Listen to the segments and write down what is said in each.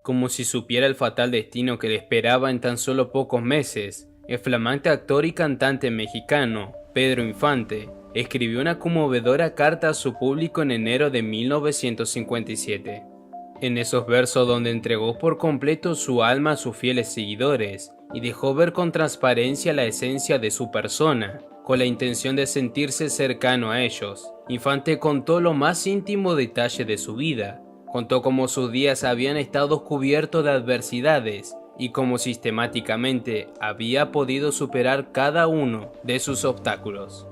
Como si supiera el fatal destino que le esperaba en tan solo pocos meses, el flamante actor y cantante mexicano, Pedro Infante, escribió una conmovedora carta a su público en enero de 1957. En esos versos donde entregó por completo su alma a sus fieles seguidores y dejó ver con transparencia la esencia de su persona, con la intención de sentirse cercano a ellos, Infante contó lo más íntimo detalle de su vida. Contó cómo sus días habían estado cubiertos de adversidades y cómo sistemáticamente había podido superar cada uno de sus obstáculos.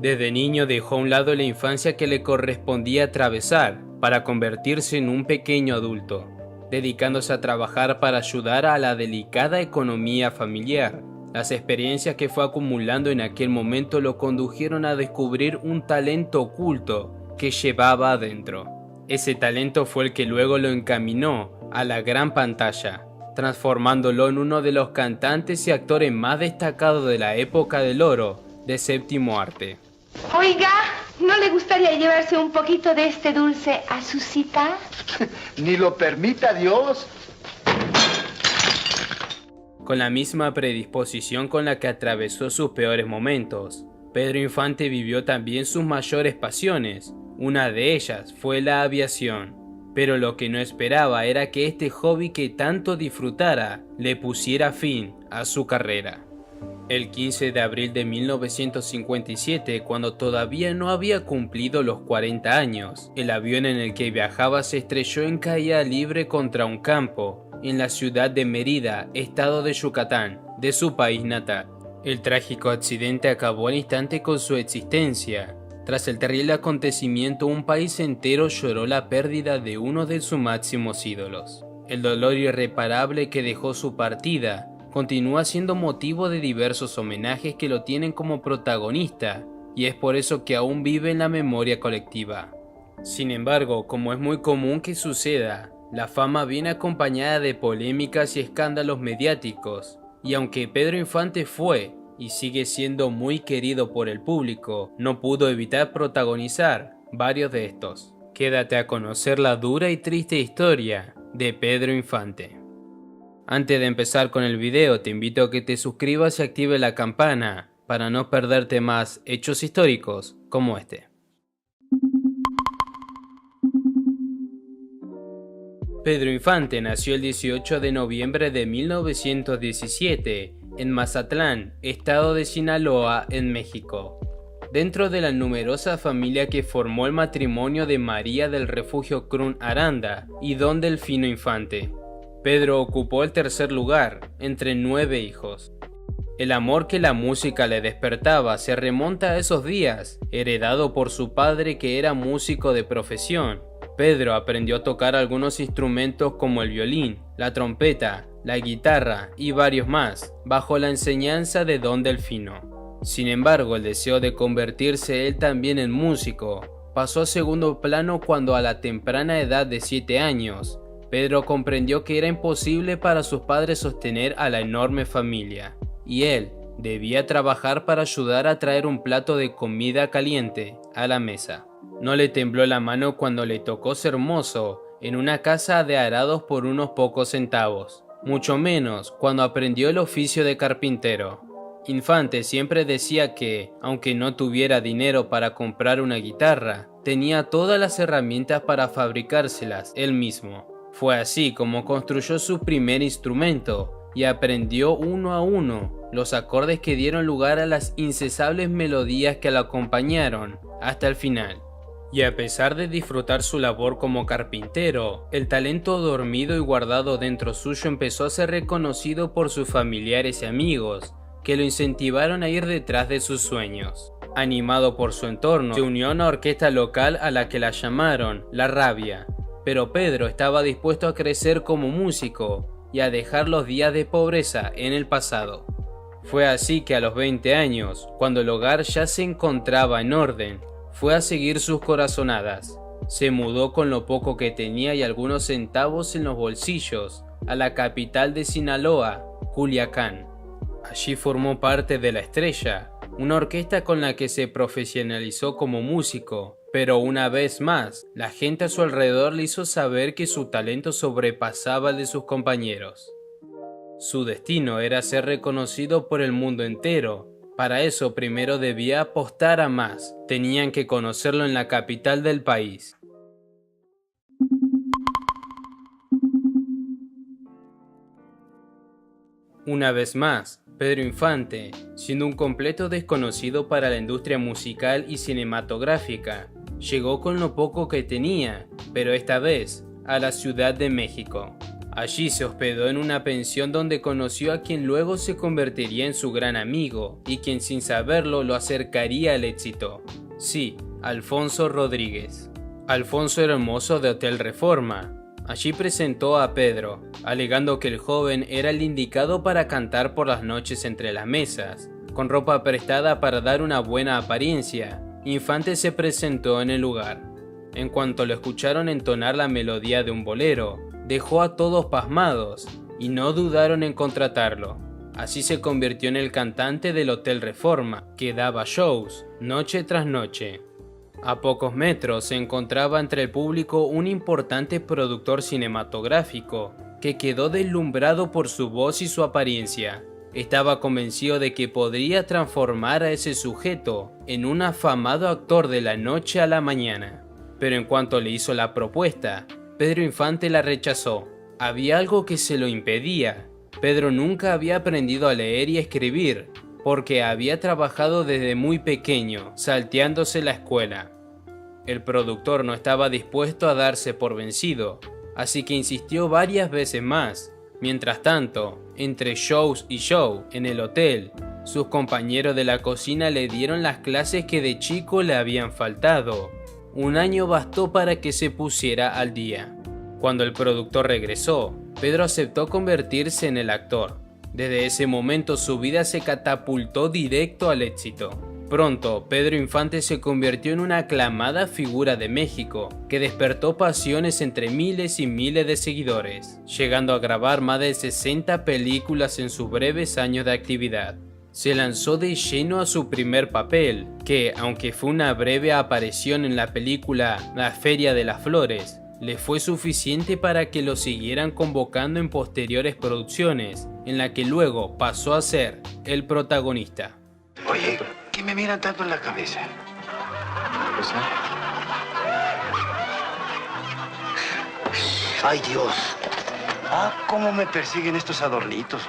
Desde niño dejó a un lado la infancia que le correspondía atravesar para convertirse en un pequeño adulto, dedicándose a trabajar para ayudar a la delicada economía familiar. Las experiencias que fue acumulando en aquel momento lo condujeron a descubrir un talento oculto que llevaba adentro. Ese talento fue el que luego lo encaminó a la gran pantalla, transformándolo en uno de los cantantes y actores más destacados de la época del oro de séptimo arte. Oiga, ¿no le gustaría llevarse un poquito de este dulce a su cita? Ni lo permita Dios. Con la misma predisposición con la que atravesó sus peores momentos, Pedro Infante vivió también sus mayores pasiones. Una de ellas fue la aviación, pero lo que no esperaba era que este hobby que tanto disfrutara le pusiera fin a su carrera. El 15 de abril de 1957, cuando todavía no había cumplido los 40 años, el avión en el que viajaba se estrelló en caída libre contra un campo en la ciudad de Mérida, estado de Yucatán, de su país natal. El trágico accidente acabó al instante con su existencia. Tras el terrible acontecimiento, un país entero lloró la pérdida de uno de sus máximos ídolos. El dolor irreparable que dejó su partida continúa siendo motivo de diversos homenajes que lo tienen como protagonista, y es por eso que aún vive en la memoria colectiva. Sin embargo, como es muy común que suceda, la fama viene acompañada de polémicas y escándalos mediáticos, y aunque Pedro Infante fue y sigue siendo muy querido por el público, no pudo evitar protagonizar varios de estos. Quédate a conocer la dura y triste historia de Pedro Infante. Antes de empezar con el video, te invito a que te suscribas y active la campana para no perderte más hechos históricos como este. Pedro Infante nació el 18 de noviembre de 1917 en Mazatlán, estado de Sinaloa, en México. Dentro de la numerosa familia que formó el matrimonio de María del Refugio Crun Aranda y Don Delfino Infante, Pedro ocupó el tercer lugar entre 9 hijos. El amor que la música le despertaba se remonta a esos días, heredado por su padre que era músico de profesión. Pedro aprendió a tocar algunos instrumentos como el violín, la trompeta, la guitarra y varios más, bajo la enseñanza de Don Delfino. Sin embargo, el deseo de convertirse él también en músico pasó a segundo plano cuando a la temprana edad de 7 años, Pedro comprendió que era imposible para sus padres sostener a la enorme familia, y él debía trabajar para ayudar a traer un plato de comida caliente a la mesa. No le tembló la mano cuando le tocó ser mozo en una casa de arados por unos pocos centavos, mucho menos cuando aprendió el oficio de carpintero. Infante siempre decía que, aunque no tuviera dinero para comprar una guitarra, tenía todas las herramientas para fabricárselas él mismo. Fue así como construyó su primer instrumento y aprendió uno a uno los acordes que dieron lugar a las incesables melodías que lo acompañaron hasta el final. Y a pesar de disfrutar su labor como carpintero, el talento dormido y guardado dentro suyo empezó a ser reconocido por sus familiares y amigos, que lo incentivaron a ir detrás de sus sueños. Animado por su entorno, se unió a una orquesta local a la que la llamaron La Rabia, pero Pedro estaba dispuesto a crecer como músico y a dejar los días de pobreza en el pasado. Fue así que a los 20 años, cuando el hogar ya se encontraba en orden, fue a seguir sus corazonadas. Se mudó con lo poco que tenía y algunos centavos en los bolsillos a la capital de Sinaloa, Culiacán. Allí formó parte de La Estrella, una orquesta con la que se profesionalizó como músico Pero una vez más, la gente a su alrededor le hizo saber que su talento sobrepasaba el de sus compañeros. Su destino era ser reconocido por el mundo entero. Para eso primero debía apostar a más. Tenían que conocerlo en la capital del país. Una vez más, Pedro Infante, siendo un completo desconocido para la industria musical y cinematográfica, llegó con lo poco que tenía, pero esta vez a la Ciudad de México. Allí se hospedó en una pensión donde conoció a quien luego se convertiría en su gran amigo y quien sin saberlo lo acercaría al éxito. Sí, Alfonso Rodríguez. Alfonso era el mozo de Hotel Reforma. Allí presentó a Pedro, alegando que el joven era el indicado para cantar por las noches entre las mesas. Con ropa prestada para dar una buena apariencia, Infante se presentó en el lugar. En cuanto lo escucharon entonar la melodía de un bolero, dejó a todos pasmados y no dudaron en contratarlo. Así se convirtió en el cantante del Hotel Reforma, que daba shows noche tras noche. A pocos metros se encontraba entre el público un importante productor cinematográfico, que quedó deslumbrado por su voz y su apariencia. Estaba convencido de que podría transformar a ese sujeto en un afamado actor de la noche a la mañana. Pero en cuanto le hizo la propuesta, Pedro Infante la rechazó. Había algo que se lo impedía. Pedro nunca había aprendido a leer y escribir, porque había trabajado desde muy pequeño, salteándose la escuela. El productor no estaba dispuesto a darse por vencido, así que insistió varias veces más. Mientras tanto, entre shows y show en el hotel, sus compañeros de la cocina le dieron las clases que de chico le habían faltado. Un año bastó para que se pusiera al día. Cuando el productor regresó, Pedro aceptó convertirse en el actor. Desde ese momento su vida se catapultó directo al éxito. Pronto, Pedro Infante se convirtió en una aclamada figura de México, que despertó pasiones entre miles y miles de seguidores, llegando a grabar más de 60 películas en sus breves años de actividad. Se lanzó de lleno a su primer papel, que, aunque fue una breve aparición en la película La Feria de las Flores, le fue suficiente para que lo siguieran convocando en posteriores producciones, en la que luego pasó a ser el protagonista. Oye, ¿qué me miran tanto en la cabeza? ¡Ay, Dios! ¿Cómo me persiguen estos adornitos?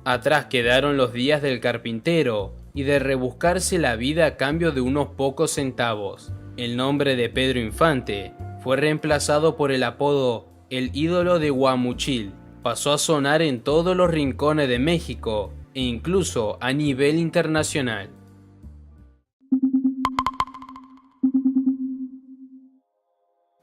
Atrás quedaron los días del carpintero y de rebuscarse la vida a cambio de unos pocos centavos. El nombre de Pedro Infante fue reemplazado por el apodo El ídolo de Guamuchil. Pasó a sonar en todos los rincones de México e incluso a nivel internacional.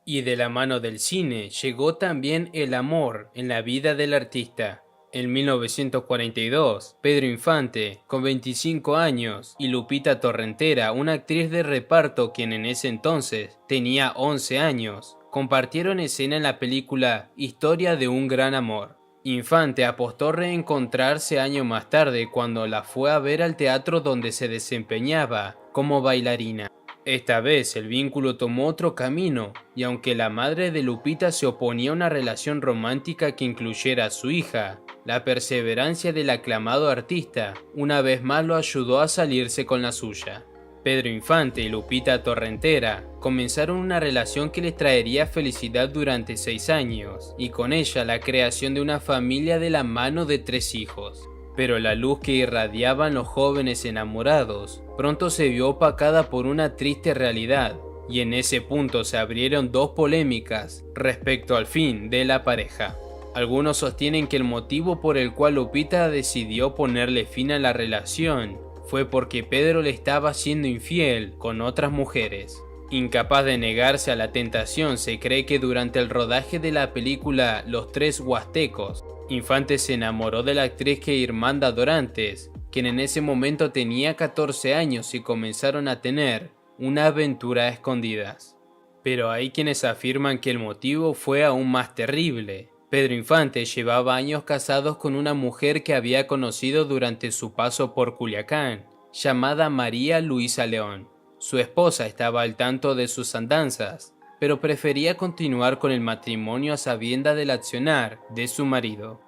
Y de la mano del cine llegó también el amor en la vida del artista. En 1942, Pedro Infante, con 25 años, y Lupita Torrentera, una actriz de reparto quien en ese entonces tenía 11 años, compartieron escena en la película Historia de un gran amor. Infante apostó reencontrarse años más tarde cuando la fue a ver al teatro donde se desempeñaba como bailarina. Esta vez el vínculo tomó otro camino, y aunque la madre de Lupita se oponía a una relación romántica que incluyera a su hija, la perseverancia del aclamado artista una vez más lo ayudó a salirse con la suya. Pedro Infante y Lupita Torrentera comenzaron una relación que les traería felicidad durante 6 años, y con ella la creación de una familia de la mano de 3 hijos. Pero la luz que irradiaban los jóvenes enamorados pronto se vio opacada por una triste realidad, y en ese punto se abrieron 2 polémicas respecto al fin de la pareja. Algunos sostienen que el motivo por el cual Lupita decidió ponerle fin a la relación fue porque Pedro le estaba siendo infiel con otras mujeres. Incapaz de negarse a la tentación, se cree que durante el rodaje de la película Los Tres Huastecos, Infante se enamoró de la actriz Irmanda Dorantes, quien en ese momento tenía 14 años, y comenzaron a tener una aventura a escondidas. Pero hay quienes afirman que el motivo fue aún más terrible. Pedro Infante llevaba años casados con una mujer que había conocido durante su paso por Culiacán, llamada María Luisa León. Su esposa estaba al tanto de sus andanzas, pero prefería continuar con el matrimonio a sabiendas del accionar de su marido.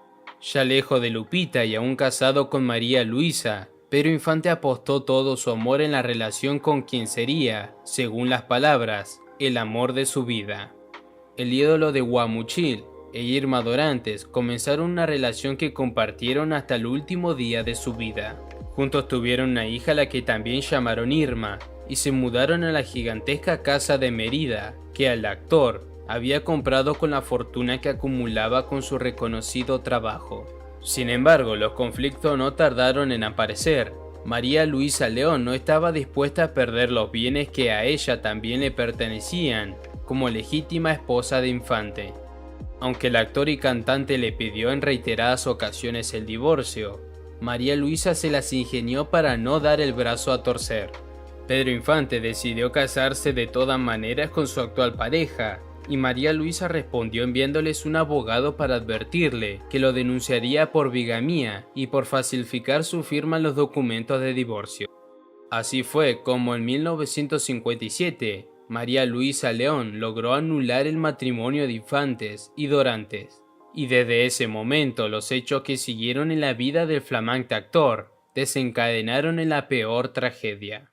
Ya lejos de Lupita y aún casado con María Luisa, Pedro Infante apostó todo su amor en la relación con quien sería, según las palabras, el amor de su vida. El ídolo de Guamuchil e Irma Dorantes comenzaron una relación que compartieron hasta el último día de su vida. Juntos tuvieron una hija a la que también llamaron Irma, y se mudaron a la gigantesca casa de Mérida, que el actor había comprado con la fortuna que acumulaba con su reconocido trabajo. Sin embargo, los conflictos no tardaron en aparecer. María Luisa León no estaba dispuesta a perder los bienes que a ella también le pertenecían, como legítima esposa de Infante. Aunque el actor y cantante le pidió en reiteradas ocasiones el divorcio, María Luisa se las ingenió para no dar el brazo a torcer. Pedro Infante decidió casarse de todas maneras con su actual pareja, y María Luisa respondió enviándoles un abogado para advertirle que lo denunciaría por bigamía y por falsificar su firma en los documentos de divorcio. Así fue como en 1957, María Luisa León logró anular el matrimonio de Infantes y Dorantes, y desde ese momento los hechos que siguieron en la vida del flamante actor desencadenaron en la peor tragedia.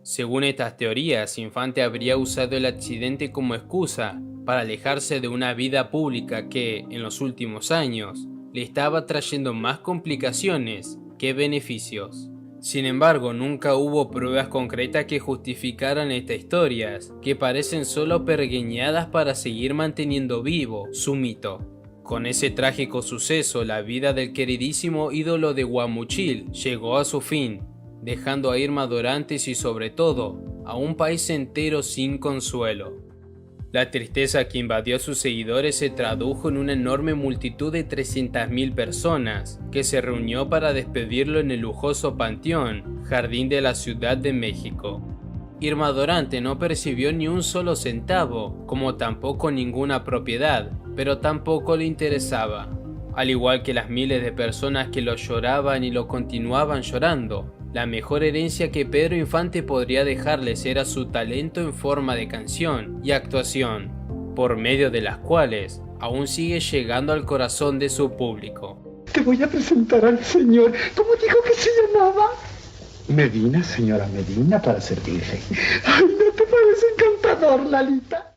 Según estas teorías, Infante habría usado el accidente como excusa para alejarse de una vida pública que, en los últimos años, le estaba trayendo más complicaciones que beneficios. Sin embargo, nunca hubo pruebas concretas que justificaran estas historias, que parecen solo pergeñadas para seguir manteniendo vivo su mito. Con ese trágico suceso, la vida del queridísimo ídolo de Guamuchil llegó a su fin, dejando a Irma Dorantes y sobre todo a un país entero sin consuelo. La tristeza que invadió a sus seguidores se tradujo en una enorme multitud de 300.000 personas, que se reunió para despedirlo en el lujoso Panteón, Jardín de la Ciudad de México. Irma Dorante no percibió ni un solo centavo, como tampoco ninguna propiedad, pero tampoco le interesaba. Al igual que las miles de personas que lo lloraban y lo continuaban llorando, la mejor herencia que Pedro Infante podría dejarles era su talento en forma de canción y actuación, por medio de las cuales aún sigue llegando al corazón de su público. Te voy a presentar al señor. ¿Cómo dijo que se llamaba? Medina, señora Medina, para servirle. Ay, ¿no te parece encantador, Lalita?